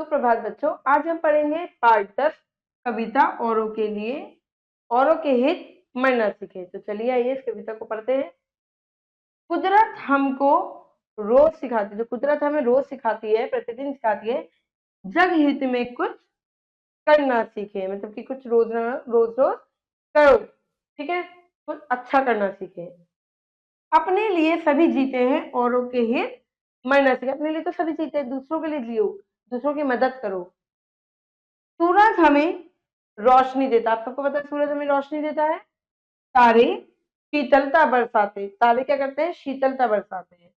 सुप्रभात बच्चों, आज हम पढ़ेंगे पाठ 10 कविता औरों के लिए, औरों के हित मरना सीखे। तो चलिए आइए इस कविता को पढ़ते हैं। कुदरत हमको रोज सिखाती है, जो कुदरत हमें रोज सिखाती है, प्रतिदिन सिखाती है, जग हित में कुछ करना सीखे। मतलब कि कुछ रोज रोज रोज करो, ठीक है, कुछ अच्छा करना सीखे। अपने लिए सभी जीते हैं, औरों के हित मरना सीखे। अपने लिए तो सभी जीते हैं, दूसरों के लिए जियो, दूसरों की मदद करो। सूरज हमें रोशनी देता है, आप सबको पता है सूरज हमें रोशनी देता है। तारे शीतलता बरसाते, तारे क्या करते हैं? शीतलता बरसाते हैं।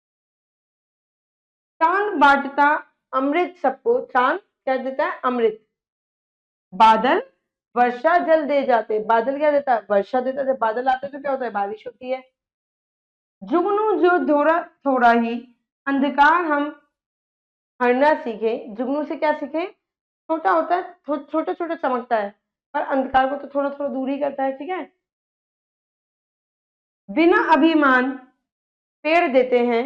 चांद बांटता अमृत सबको, चांद क्या देता है? अमृत। बादल वर्षा जल दे जाते, बादल क्या देता है? वर्षा देता है। जब बादल आते हैं तो क्या होता है? बारिश होती है। जुगनू जो थोड़ा थोड़ा ही अंधकार हम हरना सीखे। जुगनू से क्या सीखे? छोटा होता है, छोटा छोटा चमकता है, पर अंधकार को तो थोड़ा थोड़ा दूर ही करता है, ठीक है। बिना अभिमान पेड़ देते हैं,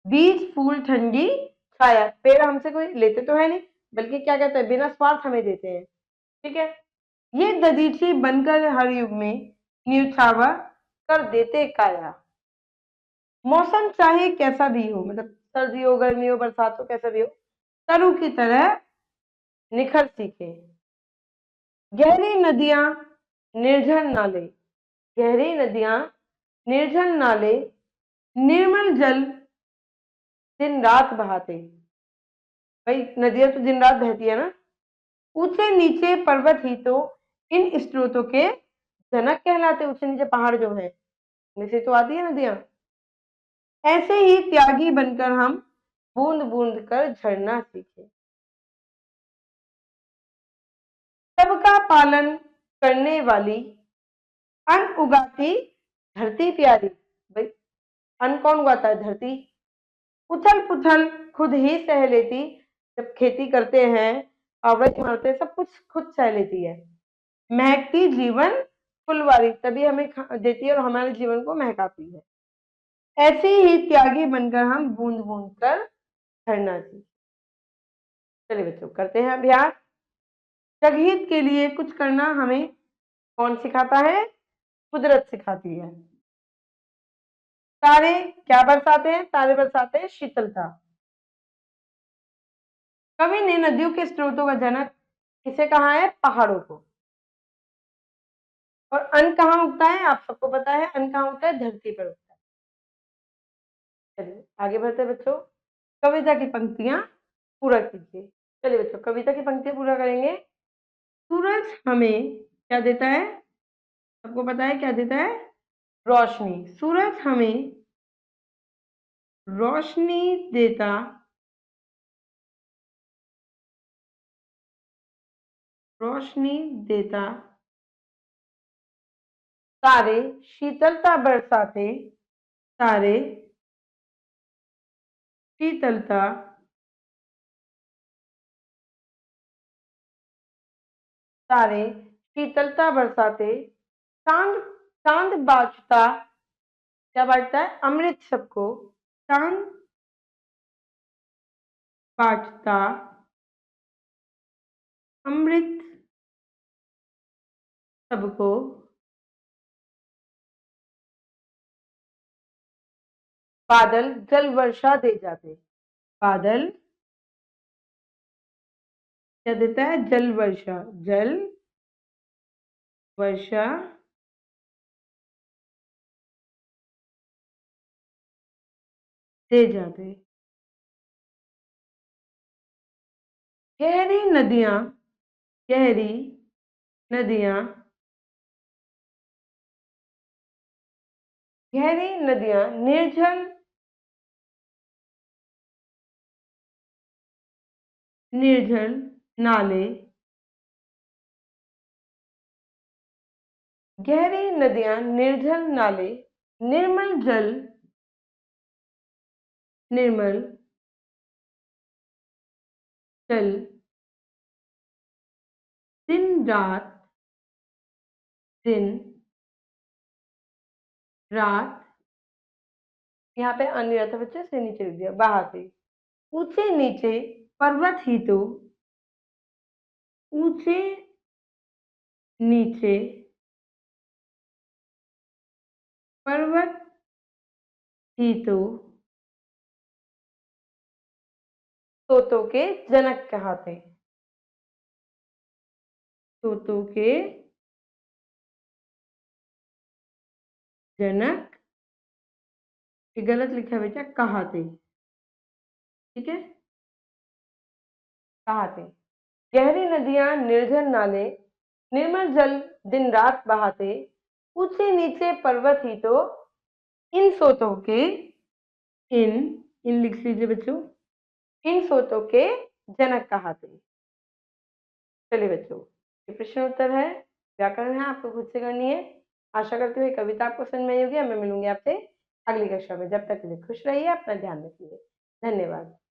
बीज फूल ठंडी छाया। पेड़ हमसे कोई लेते तो है नहीं, बल्कि क्या कहते हैं? बिना स्वार्थ हमें देते हैं, ठीक है। ये दधीची बनकर हर युग में न्यौछावर कर देते काया। मौसम चाहे कैसा भी हो, मतलब सर्दी हो, गर्मी हो, बरसात हो, कैसा भी हो, तरु की तरह निखर सीखे। गहरी नदियां निर्झर नाले, गहरी नदियां निर्झर नाले, निर्मल जल दिन रात बहाते। भाई नदियां तो दिन रात बहती है ना। ऊंचे नीचे पर्वत ही तो इन स्रोतों के जनक कहलाते। ऊंचे नीचे पहाड़ जो है, उनमें से तो आती है नदियां। ऐसे ही त्यागी बनकर हम बूंद बूंद कर झरना सीखे। सबका पालन करने वाली अन्न उगाती धरती प्यारी। भाई अन्न कौन उगाता है? धरती। उथल पुथल खुद ही सह लेती, जब खेती करते हैं, आवृत मारते हैं, सब कुछ खुद सह लेती है। महकती जीवन फुलवारी, तभी हमें देती है और हमारे जीवन को महकाती है। ऐसे ही त्यागी बनकर हम बूंद बूंद कर झरना सीखे। चलिए बच्चों करते हैं अभ्यास। जगहित के लिए कुछ करना हमें कौन सिखाता है? कुदरत सिखाती है। तारे क्या बरसाते हैं? तारे बरसाते हैं शीतलता। कवि ने नदियों के स्रोतों का जनक किसे कहा है? पहाड़ों को। और अन्न कहाँ उगता है? आप सबको पता है अन्न कहाँ उगता है? धरती पर उगता है। चलिए आगे बढ़ते बच्चों, कविता की पंक्तियां पूरा कीजिए। चलिए बच्चों कविता की पंक्तियां पूरा करेंगे। सूरज हमें क्या देता है? सबको पता है क्या देता है? रोशनी। सूरज हमें रोशनी देता, रोशनी देता। तारे शीतलता बरसाते, तारे शीतलता तारे शीतलता बरसाते। चांद चांद बांटता, क्या बांटता है? अमृत सबको। चांद बांटता अमृत सबको। बादल जल वर्षा दे जाते, बादल क्या देता है? जल वर्षा, जल वर्षा दे जाते। गहरी नदियां, गहरी नदियां, गहरी नदियां निर्जल, निर्जल नाले, गहरी नदियां निर्जल नाले, निर्मल जल, निर्मल जल दिन रात, दिन रात। यहाँ पे अन्य था बच्चे से नीचे लिख दिया, बहाते। ऊंचे नीचे पर्वत ही तो ऊंचे नीचे पर्वत ही तो तोतों के जनक कहाते। तोतों के जनक, ये गलत लिखा है बेटा, कहाते। ठीक है, कहाते। गहरी नदियां निर्जन नाले निर्मल जल दिन रात बहाते, ऊंचे नीचे पर्वत ही तो इन सोतों के, इन इन लिख लीजिए बच्चों, इन सोतों के जनक कहाते। चलिए बच्चों, ये प्रश्न उत्तर है, व्याकरण है, आपको खुद से करनी है। आशा करती हूँ कविता आपको समझ में आई होगी। मैं मिलूंगी आपसे अगली कक्षा में। जब तक के लिए खुश रहिए, अपना ध्यान रखिए। धन्यवाद।